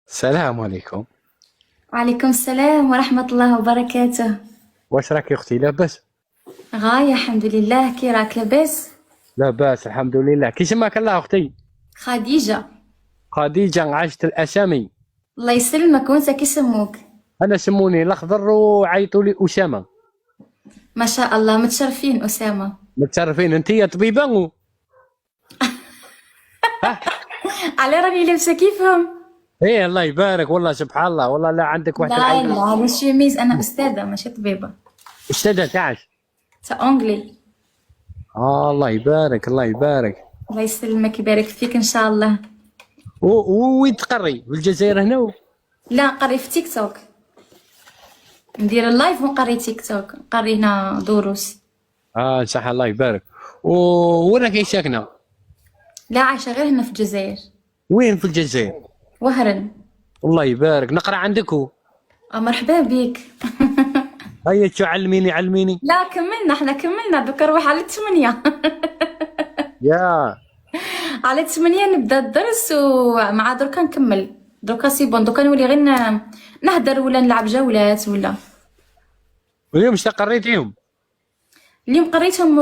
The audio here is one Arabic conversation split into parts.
السلام عليكم. وعليكم السلام ورحمة الله وبركاته. واش راكي اختي لاباس؟ غاية الحمد لله، كي راك لاباس؟ لاباس الحمد لله. كي سماك الله اختي؟ خديجة. خديجة عاشت الاسامي. الله يسلمك، وانت كي سموك؟ انا سموني الاخضر وعيطوا لي اسامه. ما شاء الله، متشرفين أسامة. متشرفين. انت يا طبيبه على راني لابسة كيفهم. ايه الله يبارك، والله سبحان الله، والله لا عندك واحد لا العين. لا، ماشي ميز، أنا أستاذة ماشي طبيبة. استاذه تاعش. تا أونجلي. الله يبارك الله يبارك. الله يسلمك، يبارك فيك إن شاء الله. وين تقري؟ في الجزائر هنا؟ لا، نقري في تيك توك، ندير اللايف ونقري تيك توك، نقري هنا دروس. صح الله يبارك. وين راكي ساكنه؟ لا، عايشة غير هنا في الجزائر. وين في الجزائر؟ وهرن. الله يبارك. نقرا عندك. مرحبا بك. هيا شو علميني علميني. لا كملنا، احنا كملنا، دوكا نروح على 8. يا على 8 نبدا الدرس، ومع دركا نكمل. دركا سي بون، دوكا نولي غير نهدر ولا نلعب جولات ولا. واليوم اش قريتيهم؟ اليوم قريتهم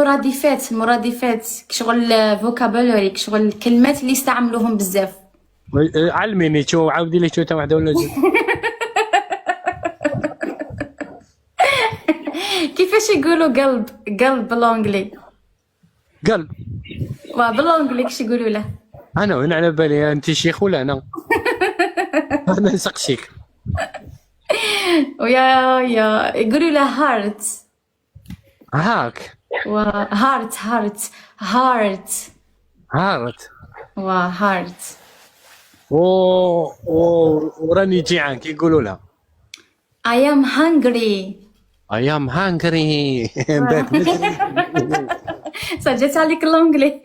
مرادفات كشغل فوكابولري، كشغل الكلمات اللي يستعملوهم بزاف. علميني شو، عاودي لي شو تا واحده ولا زوج. كيفاش يقولوا قلب بالونجلي؟ قلب. بالونجلي كش يقولوا له؟ انا وين على بالي انت شيخ ولا انا؟ انا نسقسيك. ويا يقولوا له هارت. هاك. هارت. هارت. هارت. وراني جيعان كي يقولوا لها. I am hungry. I am hungry. سجلت عليك اللونجلي.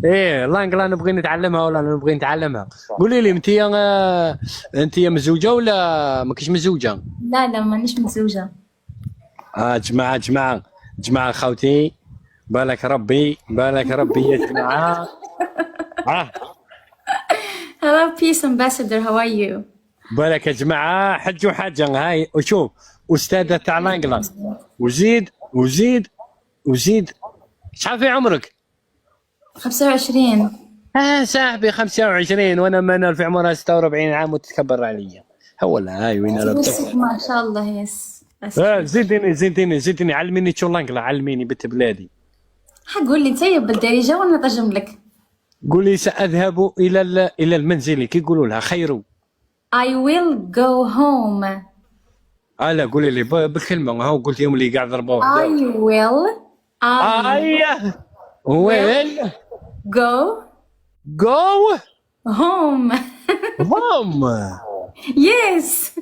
ايه لانجلا نبغي نتعلمها ولا نبغي نتعلمها. قولي لي انت مزوجه ولا ماكيش مزوجه؟ لا مانيش متزوجة. جماعه خوتي، بالك ربي يا جماعه. Hello peace ambassador, how are you? بالك يا جماعه، حجوا حاجه هاي وشوف. استاذه تاع لانجلا. وزيد شحال في عمرك؟ 25. صاحبي 25 وانا منال في عمرها 46 عام وتتكبر عليا. هو لا هاي وين يوسف ما شاء الله. يس. زيدني علميني شو لانجلا، علميني بنت بلادي. قول لي انت بالدارجة وانا نترجم لك. قولي ساذهب الى المنزل، كي يقولوا لها خيروا. I will go home. لا قولي لي بالكلمه، هاو قلت يوم اللي قاعد ضربوه. I will go home. Yes.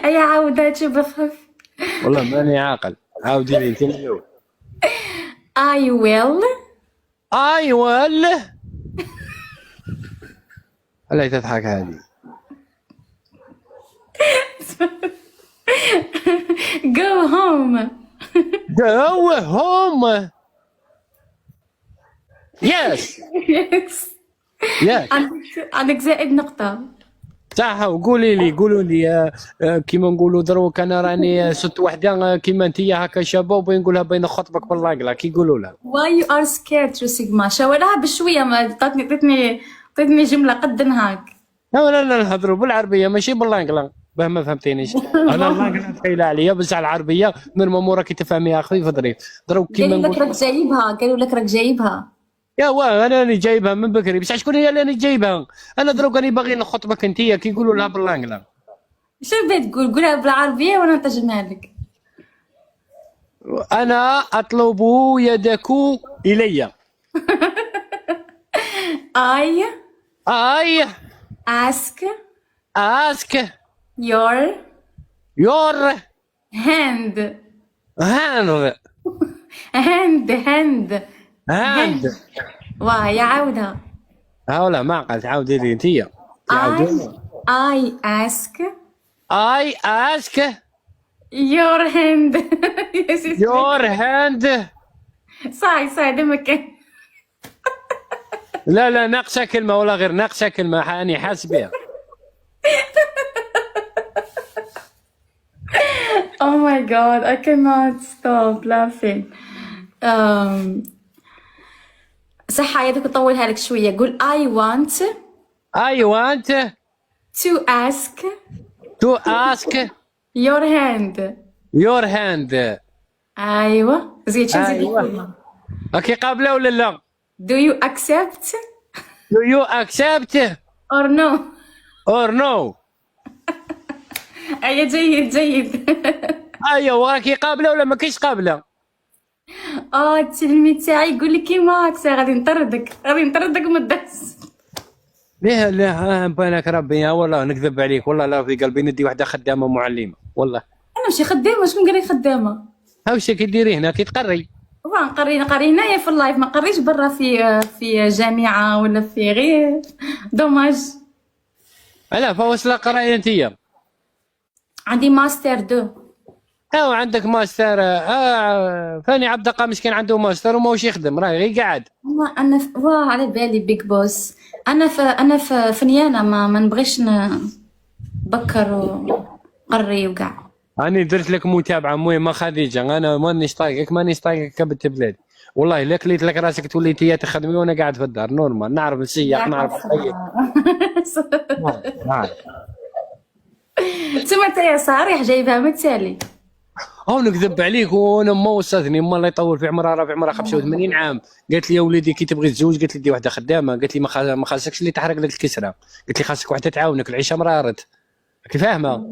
اي عاودة شو بخف. والله ماني عاقل. عاودي لي انت اليوم. I will لا تضحك هذه. go home. Yes. عندك زائد نقطة. صح. قولوا لي كيما نقولوا دروك انا راني صرت وحده كيما انت هكا شابه وبغي نقولها بين خطبك باللاقله، كي يقولوا لها. Why you are scared to sigma؟ شاورها بشوية، ما عطيتني جملة قد هاك. لا نهضروا بالعربيه ماشي باللاقله، باه ما فهمتينيش. انا اللاقله ثقيله عليا، بصح العربيه نورمالمون راكي تفهميها خفيف دروك كيما قالوا لك راك جايبها. يا واه انا راني جايبها من بكري، بصح شكون هي اللي راني جايبها؟ انا دروك راني باغي نخطبك انت كي يقولوا لها بالانجلا. شو بغيت تقول؟ قولها بالعربية وانا نترجمها لك. انا اطلب يدك الي. I ask your hand. يا عاودها. لا ما عقلت. عاودي لي انتيا. I ask your hand. your hand. صاي ده مكان. لا لا ناقصه كلمه ولا غير ناقصه كلمه، راني حاس بها. Oh my god, I cannot stop laughing. صح يدك طولها لك شوية. قول I want I want to ask to ask your hand. your hand. أيوة زيد شو زيد أيوة. الكلمة. راكي قابله ولا لا؟ Do you accept Do you accept or no؟ or no؟ أي جيد جيد. ايوه راكي قابله ولا ما كاينش قابله؟ التلميذ تاعي يقول لي كيما هكا غادي نطردك من الدرس. لا لا بالك ربي والله نكذب عليك، والله لا في قلبي ندي واحده خدامه معلمه والله. انا ماشي خدامه، شكون قال لي خدامه؟ ها واش كديري هنا كي تقري؟ نقري هنايا في اللايف، ما قريش برا في جامعه ولا في غير دوماج. لا فواصله قرايه انتيا؟ عندي ماستر 2. عندك ماستر. فاني عبد القا مسكين عنده ماستر وماهوش يخدم، راه غير قاعد. انا على بالي بيج بوس. انا في نيانه ما نبغيش نبكر وقري وكاع. راني درت لك متابعه مهمه خديجه، انا مانيش طايقك كبت بلادي والله. الا كليت لك راسك تولي انتيا تخدمي وانا قاعد في الدار نورمال، نعرف نسيق نعرف نطيق. نعرف. تما يا صريح جايبها متسالي. نكذب عليك وانا ما وصلتني، ما الله يطول في عمرها، راه في عمرها 85 عام. قالت لي يا وليدي كي تبغي تزوج، قالت لي دي واحده خدامه، قالت لي ما خاصكش اللي تحرق لك الكسره، قالت لي خاصك واحده تعاونك، العيشه مرارت. راكي فاهمه؟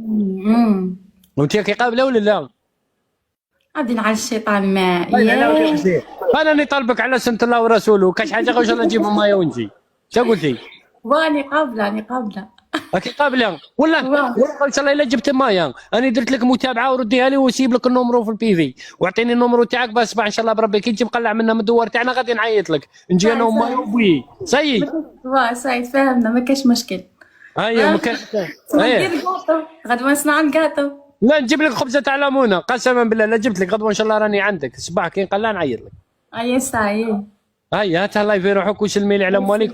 وانت كي قابله ولا لا؟ غادي نعل الشيطان ما انا اللي طالبك على سنه الله ورسوله، كاش حاجه غير ان شاء الله نجيب مايا ونجي. شا قلتي؟ واني قابله. راكي قابله والله ان شاء الله الا جبت مايا. انا درت لك متابعه ورديها لي وسيب لك النومرو في البي في، واعطيني النومرو تاعك باش ان شاء الله بربي كي تجي مقلع منا من الدوار تاعنا غادي نعيط لك، نجي انا ومايا وبوي سيد. سعيد فهمنا ما كاش مشكل. هيا ما كان. ندير كاطو غدوه نصنع الكاطو. لا نجيب لك خبزه تاع ليمونه قسما بالله، لا جبت لك غدوه ان شاء الله راني عندك الصباح كي نقلع نعيط لك. اي صاي. هيا هات الله في روحك وسلمي لي على مواليك.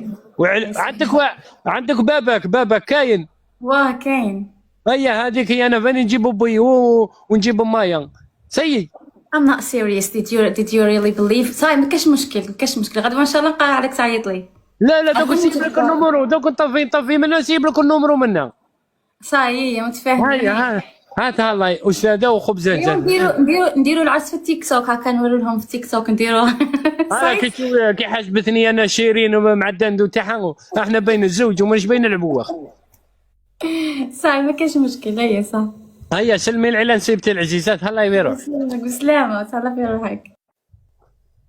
عندك بابك كاين. كاين. هيا هذيك هي انا فاني نجيب بوي ونجيب مايا سيد. I'm not serious. Did you really believe؟ صاي ما كاش مشكل غدوه ان شاء الله نقلع عليك تعيط لي. لا دوك نسيب لك النومرو، دوك نطفي منها نسيب لك النومرو منها. صاي متفاهمين. هاتها الله استاذه وخبزه نديروا العرس في التيك توك، هكا نوري لهم في التيك توك نديروا. كي حاسبتني انا شيرين مع الدندو تاعها، احنا بين الزوج ومش بين العبوخ. صاي ما كاش مشكل. هيا صح. هيا سلمي العيله نسيبتي العزيزات الله يبارك. بسلامه تهلا في روحك.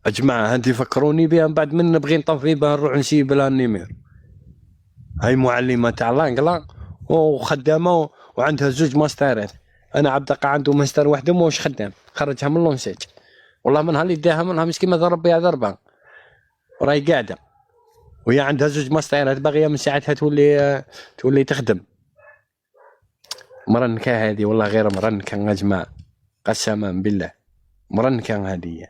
يا جماعه هانتي فكروني بها من بعد من نبغي نطفي بها نروح نسيب لها النيمير. هاي معلمه تاع لانجلا وخدامه وعندها 2 ماسترات. انا عبد القا عنده ماستر واحد وماهوش خدام، خرجها من لونسيج والله، منها اللي داها منها مسكين ما ضرب بها ضربه وراهي قاعده، وهي عندها 2 ماسترات باغيه من ساعتها تولي تخدم. مرنكه هذه والله غير مرنكه يا جماعه قسما بالله، مرنكه هذه.